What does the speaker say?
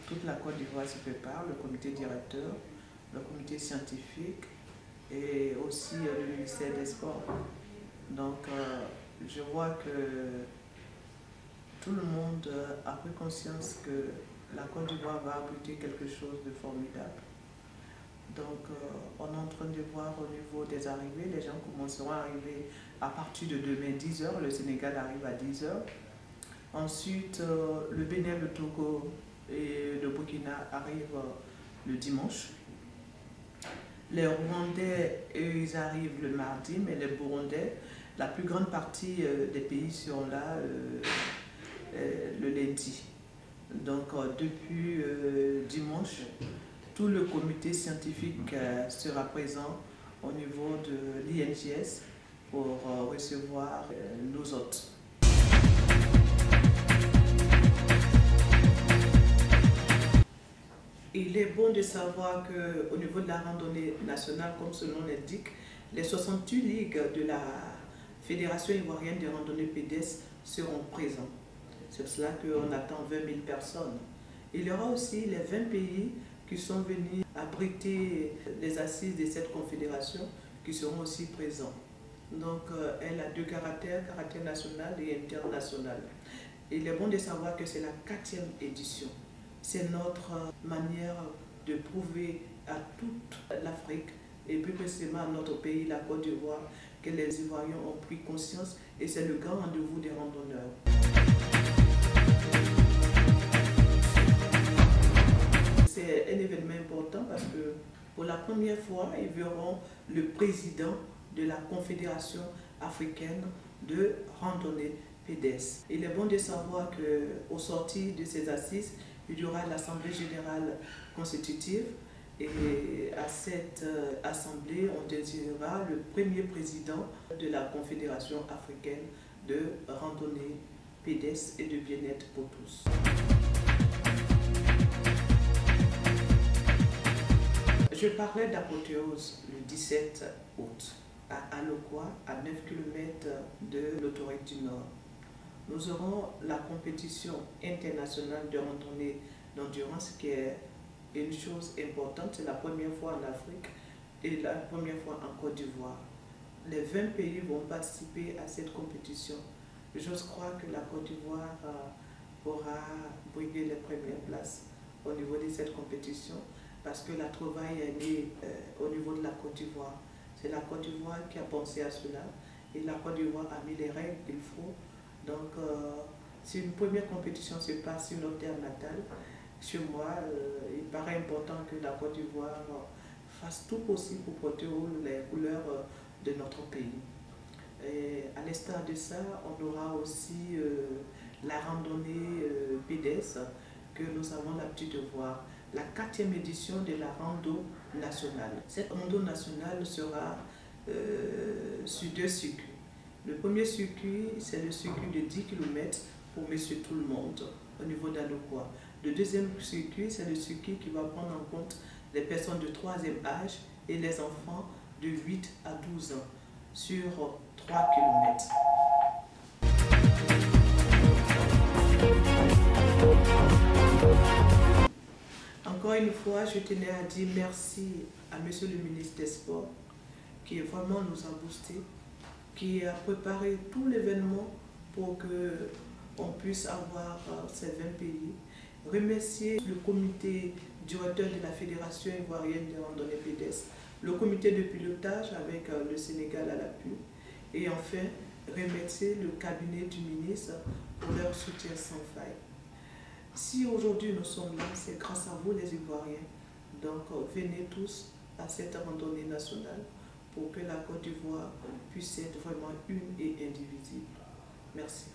toute la Côte d'Ivoire se prépare, le comité directeur, le comité scientifique et aussi le ministère des Sports. Donc je vois que tout le monde a pris conscience que la Côte d'Ivoire va abriter quelque chose de formidable. Donc on est en train de voir au niveau des arrivées, les gens commenceront à arriver à partir de demain 10h, le Sénégal arrive à 10h. Ensuite le Bénin, le Togo et le Burkina arrivent le dimanche. Les Rwandais, eux, ils arrivent le mardi, mais les Burundais, la plus grande partie des pays sont là le lundi. Donc depuis dimanche, tout le comité scientifique sera présent au niveau de l'INJS pour recevoir nos hôtes. Il est bon de savoir qu'au niveau de la randonnée nationale, comme son nom l'indique, les 68 ligues de la Fédération ivoirienne de randonnée pédestre seront présents. C'est pour cela qu'on attend 20 000 personnes. Il y aura aussi les 20 pays qui sont venus abriter les assises de cette confédération qui seront aussi présents. Donc elle a deux caractères, caractère national et international. Il est bon de savoir que c'est la 4e édition. C'est notre manière de prouver à toute l'Afrique et plus précisément à notre pays, la Côte d'Ivoire, que les Ivoiriens ont pris conscience et c'est le grand rendez-vous des randonneurs. C'est un événement important parce que pour la première fois, ils verront le président de la Confédération africaine de randonnée pédestre. Il est bon de savoir qu'au sortir de ces assises, il y aura l'Assemblée générale constitutive et à cette assemblée, on désignera le premier président de la Confédération africaine de randonnée pédestre et de bien-être pour tous. Je parlais d'apothéose le 17 août à Alokwa, à 9 km de l'Autorité du Nord. Nous aurons la compétition internationale de randonnée d'endurance qui est une chose importante. C'est la première fois en Afrique et la première fois en Côte d'Ivoire. Les 20 pays vont participer à cette compétition. J'ose croire que la Côte d'Ivoire pourra briguer les premières places au niveau de cette compétition parce que la trouvaille est née au niveau de la Côte d'Ivoire. C'est la Côte d'Ivoire qui a pensé à cela et la Côte d'Ivoire a mis les règles qu'il faut. Donc, si une première compétition se passe sur notre terre natale, chez moi, il paraît important que la Côte d'Ivoire fasse tout possible pour porter haut les couleurs de notre pays. Et à l'instar de ça, on aura aussi la randonnée pédestre que nous avons l'habitude de voir, la 4e édition de la rando nationale. Cette rando nationale sera sur 2 circuits. Le premier circuit, c'est le circuit de 10 km pour Monsieur Tout le Monde au niveau d'Alokwa. Le deuxième circuit, c'est le circuit qui va prendre en compte les personnes de 3e âge et les enfants de 8 à 12 ans sur 3 km. Encore une fois, je tenais à dire merci à Monsieur le ministre des Sports qui vraiment nous a boosté, qui a préparé tout l'événement pour qu'on puisse avoir ces 20 pays. Remercier le comité directeur de la Fédération ivoirienne de randonnée pédestre, le comité de pilotage avec le Sénégal à l'appui et enfin remercier le cabinet du ministre pour leur soutien sans faille. Si aujourd'hui nous sommes là, c'est grâce à vous les Ivoiriens. Donc venez tous à cette randonnée nationale pour que la Côte d'Ivoire puisse être vraiment une et indivisible. Merci.